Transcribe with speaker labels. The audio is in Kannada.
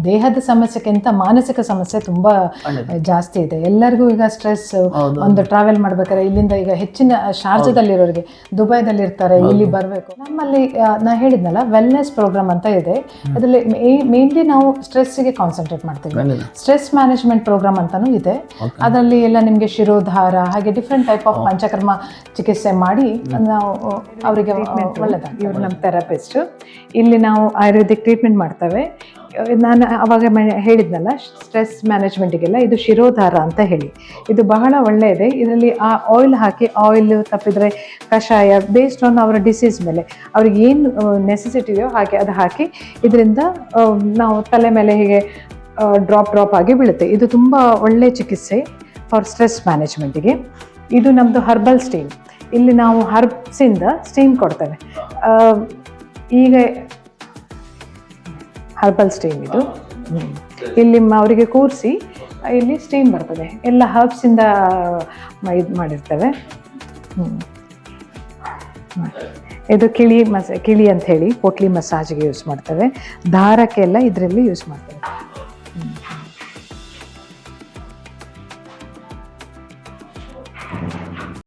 Speaker 1: ದೇಹದ ಸಮಸ್ಯೆಗಿಂತ ಮಾನಸಿಕ ಸಮಸ್ಯೆ ತುಂಬಾ ಜಾಸ್ತಿ ಇದೆ ಎಲ್ಲರಿಗೂ. ಈಗ ಸ್ಟ್ರೆಸ್, ಒಂದು ಟ್ರಾವೆಲ್ ಮಾಡ್ಬೇಕಾದ್ರೆ ಇಲ್ಲಿಂದ ಈಗ ಹೆಚ್ಚಿನ ಶಾರ್ಜಾದಲ್ಲಿರೋರಿಗೆ, ದುಬೈದಲ್ಲಿ ಇರ್ತಾರೆ, ಇಲ್ಲಿ ಬರಬೇಕು. ನಮ್ಮಲ್ಲಿ ನಾ ಹೇಳಿದ್ನಲ್ಲ ವೆಲ್ನೆಸ್ ಪ್ರೋಗ್ರಾಮ್ ಅಂತ ಇದೆ. ಅದರಲ್ಲಿ ಮೇನ್ಲಿ ನಾವು ಸ್ಟ್ರೆಸ್ಗೆ ಕಾನ್ಸಂಟ್ರೇಟ್ ಮಾಡ್ತೀವಿ. ಸ್ಟ್ರೆಸ್ ಮ್ಯಾನೇಜ್ಮೆಂಟ್ ಪ್ರೋಗ್ರಾಮ್ ಅಂತಾನೂ ಇದೆ. ಅದರಲ್ಲಿ ಎಲ್ಲ ನಿಮಗೆ ಶಿರೋಧಾರ ಹಾಗೆ ಡಿಫ್ರೆಂಟ್ ಟೈಪ್ ಆಫ್ ಪಂಚಕರ್ಮ ಚಿಕಿತ್ಸೆ ಮಾಡಿ ನಾವು ಅವರಿಗೆ ಒಳ್ಳೆದಾಗ. ಇವರು ನಮ್ಮ ಥೆರಪಿಸ್ಟ್. ಇಲ್ಲಿ ನಾವು ಆಯುರ್ವೇದಿಕ್ ಟ್ರೀಟ್ಮೆಂಟ್ ಮಾಡ್ತೇವೆ. ನಾನು ಅವಾಗ ಹೇಳಿದ್ನಲ್ಲ ಸ್ಟ್ರೆಸ್ ಮ್ಯಾನೇಜ್ಮೆಂಟಿಗೆಲ್ಲ ಇದು ಶಿರೋಧಾರ ಅಂತ ಹೇಳಿ, ಇದು ಬಹಳ ಒಳ್ಳೆಯದೆ. ಇದರಲ್ಲಿ ಆ ಆಯಿಲ್ ಹಾಕಿ, ಆಯಿಲ್ ತಪ್ಪಿದರೆ ಕಷಾಯ, ಬೇಸ್ಡ್ ಆನ್ ಅವರ ಡಿಸೀಸ್ ಮೇಲೆ ಅವ್ರಿಗೆ ಏನು ನೆಸೆಸಿಟಿಯೋ ಹಾಗೆ ಅದು ಹಾಕಿ ಇದರಿಂದ ನಾವು ತಲೆ ಮೇಲೆ ಹೀಗೆ ಡ್ರಾಪ್ ಆಗಿ ಬೀಳುತ್ತೆ. ಇದು ತುಂಬ ಒಳ್ಳೆಯ ಚಿಕಿತ್ಸೆ ಫಾರ್ ಸ್ಟ್ರೆಸ್ ಮ್ಯಾನೇಜ್ಮೆಂಟಿಗೆ. ಇದು ನಮ್ಮದು ಹರ್ಬಲ್ ಸ್ಟೀಮ್. ಇಲ್ಲಿ ನಾವು ಹರ್ಬ್ಸಿಂದ ಸ್ಟೀಮ್ ಕೊಡ್ತೇವೆ. ಈಗ ಹರ್ಬಲ್ ಸ್ಟೀಮ್ ಇದು ಇಲ್ಲಿ ಅವರಿಗೆ ಕೂರಿಸಿ ಇಲ್ಲಿ ಸ್ಟೀಮ್ ಬರ್ತದೆ. ಎಲ್ಲ ಹರ್ಬ್ಸಿಂದ ಇದು ಮಾಡಿರ್ತೇವೆ. ಇದು ಕಿಳಿ ಅಂತ ಹೇಳಿ ಪೋಟ್ಲಿ ಮಸಾಜ್ಗೆ ಯೂಸ್ ಮಾಡ್ತೇವೆ. ದಾರಕ್ಕೆಲ್ಲ ಇದರಲ್ಲಿ ಯೂಸ್ ಮಾಡ್ತೇವೆ.